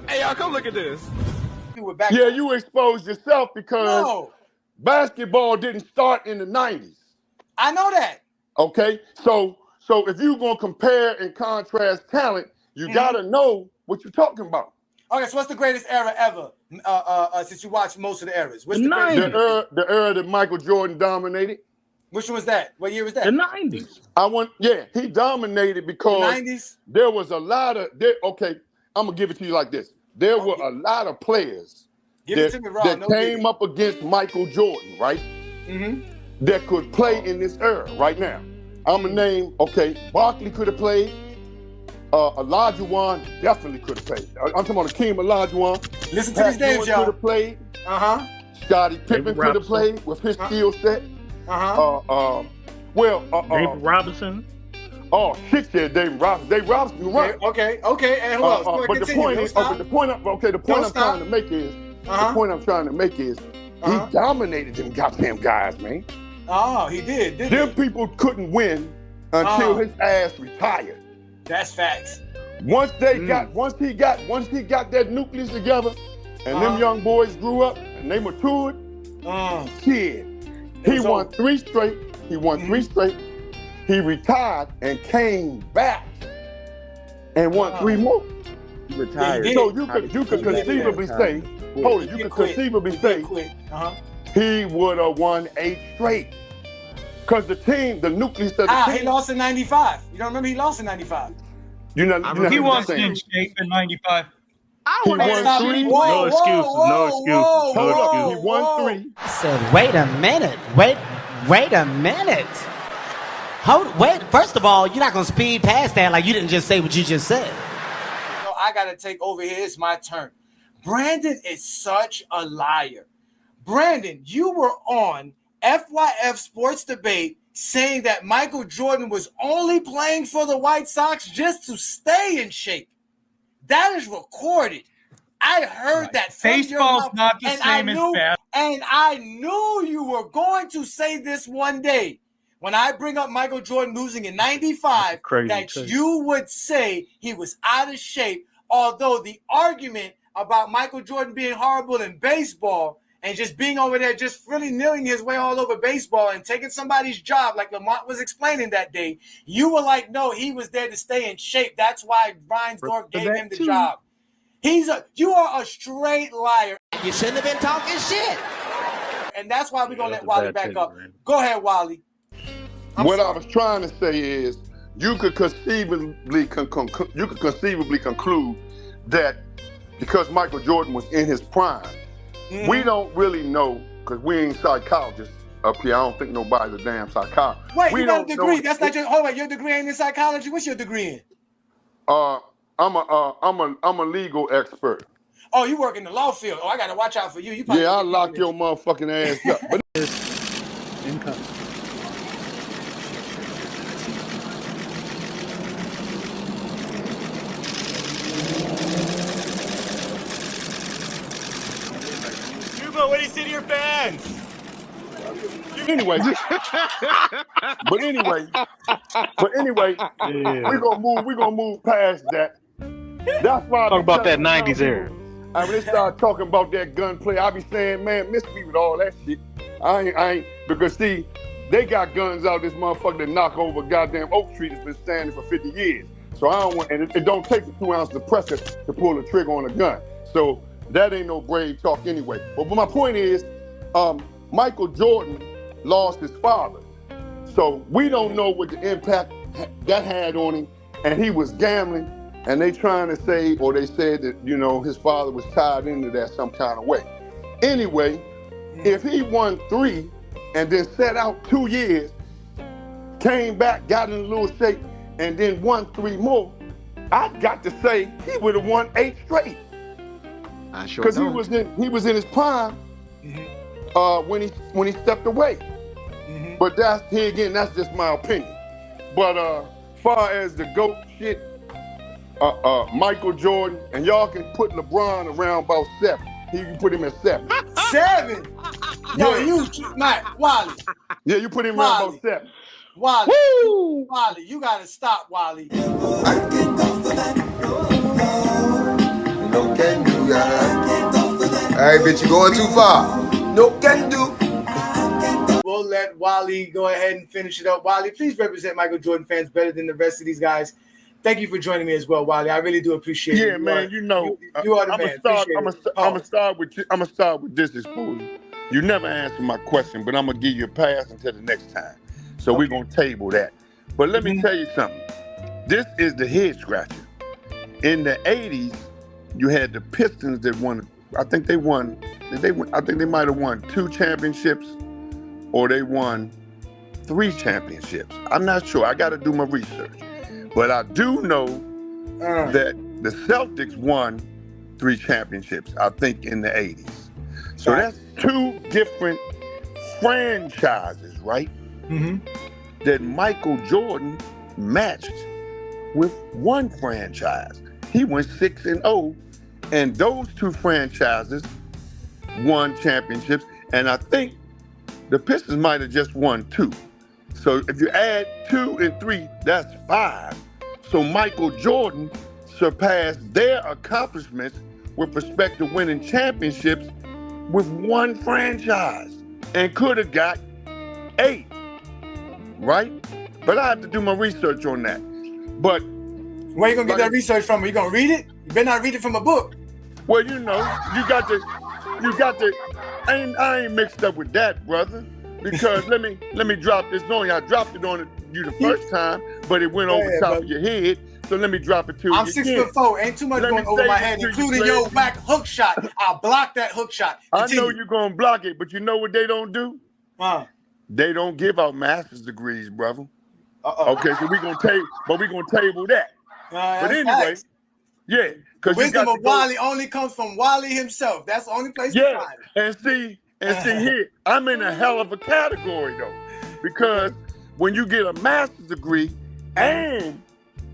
Hey, y'all, come look at this. Yeah, you exposed yourself because basketball didn't start in the 90s. I know that. Okay? So if you're going to compare and contrast talent, you got to know what you're talking about. Okay, so what's the greatest era ever since you watched most of the eras? What's the era that Michael Jordan dominated. Which one was that? What year was that? The 90s. He dominated because the 90s? There was a lot of, okay, I'm going to give it to you like this. There were a lot of players that came up against Michael Jordan, right? That could play in this era right now. I'm going to name, Barkley could have played. Olajuwon definitely could have played. I'm talking about Akeem Olajuwon. Listen to these names, y'all. Could have played. Scottie Pippen could have played with his skill set. David Robinson. Oh shit, yeah, David Robinson. David Robinson, you're right. Okay. And who else? But the point is, the point I'm trying to make is, he dominated them goddamn guys, man. Oh, he did. Them people couldn't win until his ass retired. That's facts. Once he got that nucleus together, and them young boys grew up and they matured, shit. He won 3 straight. He retired and came back and won 3 more. He retired. So you could conceivably say, he would have won 8 straight. Because the nucleus of the team. He lost in 95. You don't remember he lost in 95? He wasn't in shape in 95. He won 3. No excuses. Hold up. He won 3. I said, wait a minute. Wait a minute. Wait. First of all, you're not going to speed past that like you didn't just say what you just said. No, I got to take over here. It's my turn. Brandon is such a liar. Brandon, you were on FYF Sports Debate saying that Michael Jordan was only playing for the White Sox just to stay in shape. That is recorded. I heard that from Baseball's your mouth, not the same as basketball. And I knew you were going to say this one day. When I bring up Michael Jordan losing in 95, you would say he was out of shape, although the argument about Michael Jordan being horrible in baseball and just being over there, just really kneeling his way all over baseball and taking somebody's job, like Lamont was explaining that day, you were like, no, he was there to stay in shape. That's why Reinsdorf gave him the job. You are a straight liar. You shouldn't have been talking shit. And that's why we're going to let Wally back up. Go ahead, Wally. I was trying to say is, you could conceivably conclude that because Michael Jordan was in his prime, we don't really know, because we ain't psychologists up here. I don't think nobody's a damn psychologist. Wait, you got a degree? That's not your. Hold on, your degree ain't in psychology. What's your degree in? I'm a legal expert. Oh, you work in the law field. Oh, I gotta watch out for you. I'll lock your motherfucking ass up. But Income. What do you say to your fans? Anyway, we're gonna move past that. That's why talk about that 90s era. When they start talking about that gunplay, I be saying, man, miss me with all that shit. I ain't because see, they got guns out this motherfucker that knock over goddamn oak tree that's been standing for 50 years. So I don't want, and it don't take a 2 ounce suppressor to pull the trigger on a gun. So that ain't no brave talk anyway. But my point is, Michael Jordan lost his father. So we don't know what the impact that had on him. And he was gambling. And they trying to say, or they said that, his father was tied into that some kind of way. Anyway, if he won 3 and then sat out 2 years, came back, got in a little shape, and then won 3 more, I got to say he would have won 8 straight. Because he was in his prime when he stepped away. But that's just my opinion. But far as the GOAT shit, Michael Jordan, and y'all can put LeBron around about 7. You can put him at 7. 7? Yo, Wally. Yeah, you put him around about 7. Wally. Woo! Wally, you gotta stop, Wally. right, bitch, you going too far. No can do. We'll let Wally go ahead and finish it up. Wally, please represent Michael Jordan fans better than the rest of these guys. Thank you for joining me as well, Wally. I really do appreciate it. Yeah, man. You are the man. I'm gonna start with this exposure. You never answered my question, but I'm gonna give you a pass until the next time. So we're gonna table that. But let me tell you something. This is the head scratcher. In the 80s, you had the Pistons that won. I think they won. I think they might have won 2 championships, or they won 3 championships. I'm not sure. I got to do my research. But I do know that the Celtics won 3 championships, I think, in the 80s. So that's 2 different franchises, right? That Michael Jordan matched with 1 franchise. He went 6-0, and those 2 franchises won championships. And I think the Pistons might have just won 2. So if you add 2 and 3, that's 5. So Michael Jordan surpassed their accomplishments with respect to winning championships with 1 franchise and could have got 8, right? But I have to do my research on that. But where you gonna get that research from? Are you gonna read it? You better not read it from a book. Well, you got to. I ain't mixed up with that, brother. Because let me drop this on you. I dropped it on you the first time, but it went over top of your head. So let me drop it to you. I'm 6'4". Ain't too much going over my head, including your whack hook shot. I'll block that hook shot. Continue. I know you're gonna block it, but you know what they don't do? They don't give out master's degrees, brother. Okay, so we're gonna table that. But anyway, yeah, because wisdom of Wally only comes from Wally himself. That's the only place to find it. And see here, I'm in a hell of a category though, because when you get a master's degree and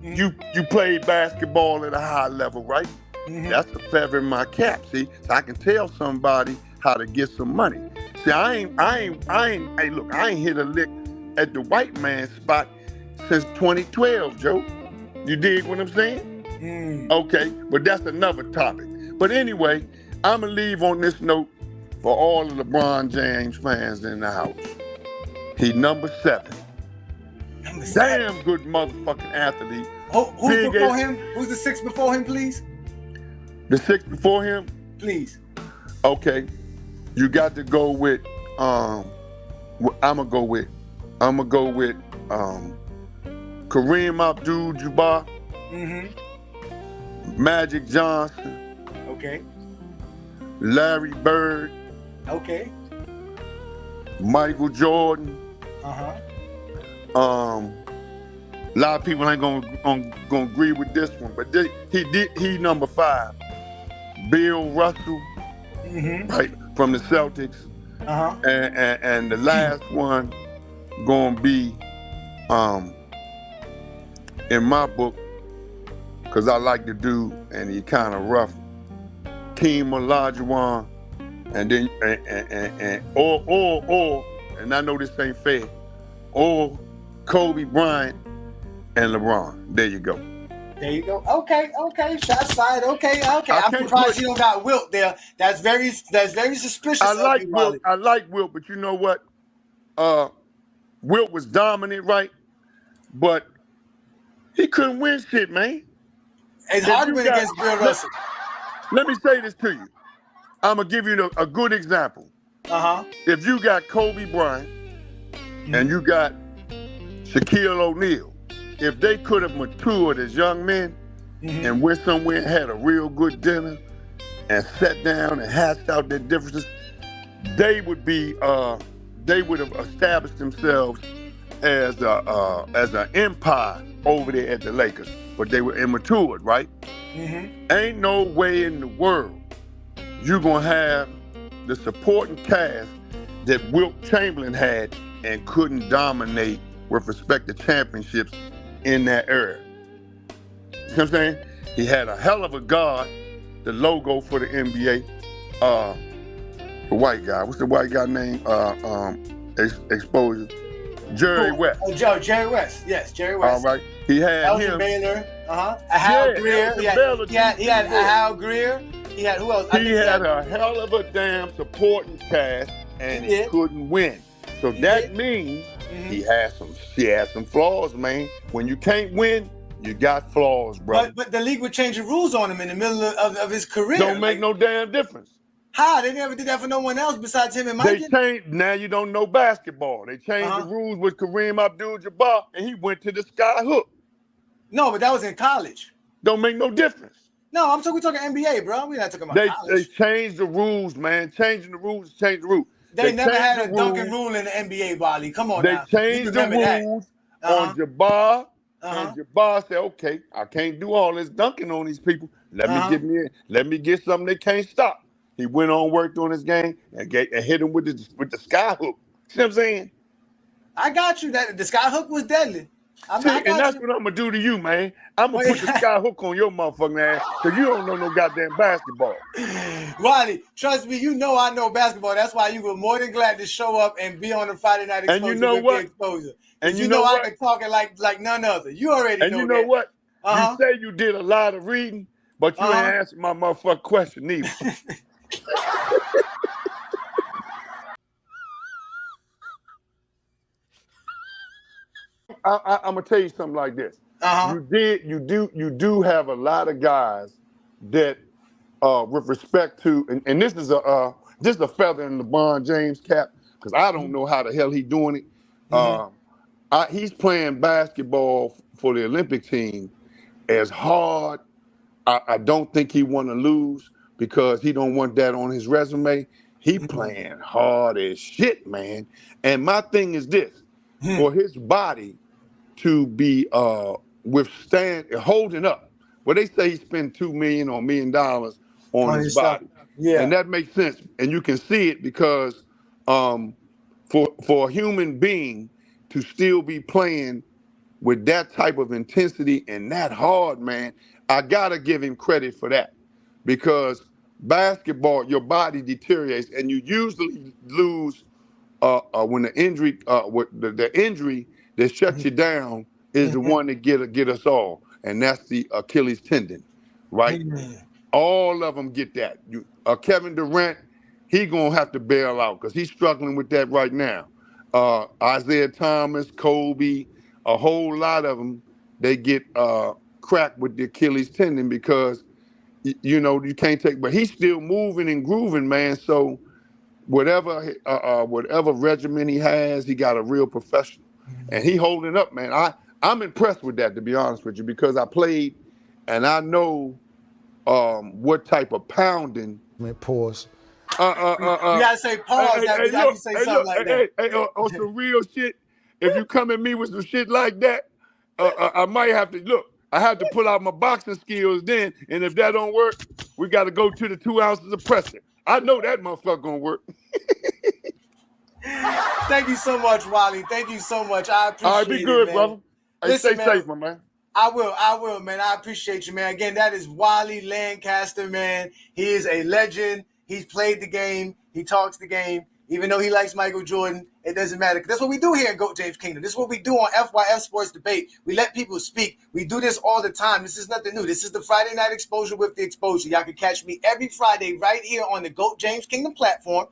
you played basketball at a high level, right? That's a feather in my cap. See, so I can tell somebody how to get some money. See, I ain't hit a lick at the white man spot since 2012, Joe. You dig what I'm saying? Okay, but that's another topic. But anyway, I'm gonna leave on this note for all the LeBron James fans in the house. He number 7. Damn good motherfucking athlete. Who's before him? Who's the 6 before him, please? The 6 before him? Please. Okay. You got to go with I'm gonna go with Kareem Abdul-Jabbar, Magic Johnson, okay, Larry Bird, okay, Michael Jordan. A lot of people ain't gonna agree with this one, but he number 5. Bill Russell, right, from the Celtics, and the last one gonna be in my book, because I like the dude and he kind of rough, Hakeem Olajuwon, and then and I know this ain't fair, or Kobe Bryant and LeBron. There you go. There you go. Okay. Shot side. Okay. I'm surprised you don't got Wilt there. That's very suspicious. I like Wilt, but you know what? Wilt was dominant, right? But he couldn't win shit, man. It's hard to win against Bill Russell. Let me say this to you. I'm gonna give you a good example. If you got Kobe Bryant and you got Shaquille O'Neal, if they could have matured as young men and went somewhere and had a real good dinner and sat down and hashed out their differences, they would have established themselves as an empire over there at the Lakers. But they were immatured, right? Ain't no way in the world you gonna have the supporting cast that Wilt Chamberlain had and couldn't dominate with respect to championships in that era. You know what I'm saying? He had a hell of a guard, the logo for the NBA. The white guy. What's the white guy name? Exposure. Jerry West. Jerry West. Yes, Jerry West. All right. He had Elgin him. Baylor. Hal Greer. He had Hal Greer. He had who else? He had a hell of a damn supporting cast, and he couldn't win. So that means he had some flaws, man. When you can't win, you got flaws, bro. But the league would change the rules on him in the middle of his career. Don't make no damn difference. How? They never did that for no one else besides him and Mike. They changed. Now you don't know basketball. They changed the rules with Kareem Abdul-Jabbar, and he went to the sky hook. No, but that was in college. Don't make no difference. No, we're talking NBA, bro. We're not talking about college. They changed the rules, man. Changing the rules, change the rules. They never had a dunking rule in the NBA, Wally. Come on now. They changed the rules on Jabbar, and Jabbar said, "Okay, I can't do all this dunking on these people. Let me get something they can't stop." He went on, worked on his game, and hit him with the sky hook. See what I'm saying? I got you. That the sky hook was deadly. That's what I'm gonna do to you, man. I'm gonna put the sky hook on your motherfucking ass because you don't know no goddamn basketball. Wally, trust me, you know I know basketball. That's why you were more than glad to show up and be on the Friday Night Exposure. And you know what? And you know what? I can talk it like none other. You already know. And you know what? Uh-huh. You say you did a lot of reading, but you ain't answered my motherfucking question either. I'm gonna tell you something like this. You do have a lot of guys that, with respect to, and this is a feather in LeBron James cap because I don't know how the hell he's doing it. He's playing basketball for the Olympic team as hard. I don't think he want to lose because he don't want that on his resume. He playing hard as shit, man. And my thing is this: for his body to be holding up. Well, they say he spent $2 million or $1 million on his body. Yeah. And that makes sense. And you can see it because for a human being to still be playing with that type of intensity and that hard, man, I gotta give him credit for that. Because basketball, your body deteriorates and you usually lose when the injury the injury that shuts you down is the one that get us all, and that's the Achilles tendon, right? All of them get that. Kevin Durant, he gonna have to bail out because he's struggling with that right now. Isaiah Thomas, Kobe, a whole lot of them, they get cracked with the Achilles tendon because you can't take. But he's still moving and grooving, man. So whatever regimen he has, he got a real professional. And he holding up, man. I'm impressed with that, to be honest with you, because I played and I know what type of pounding. Pause. You gotta say pause. You gotta say something like that. On some real shit, if you come at me with some shit like that, I might have to look. I have to pull out my boxing skills then, and if that don't work, we got to go to the 2 ounces of pressure. I know that motherfucker gonna work. Thank you so much, Wally. Thank you so much. I appreciate it. All right, be good, man. brother. Hey, Listen, stay man, safe, my man. I will, man. I appreciate you, man. Again, that is Wally Lancaster, man. He is a legend. He's played the game. He talks the game. Even though he likes Michael Jordan, it doesn't matter. That's what we do here in GOAT James Kingdom. This is what we do on FYF Sports Debate. We let people speak. We do this all the time. This is nothing new. This is the Friday Night Exposure with the Exposure. Y'all can catch me every Friday right here on the GOAT James Kingdom platform.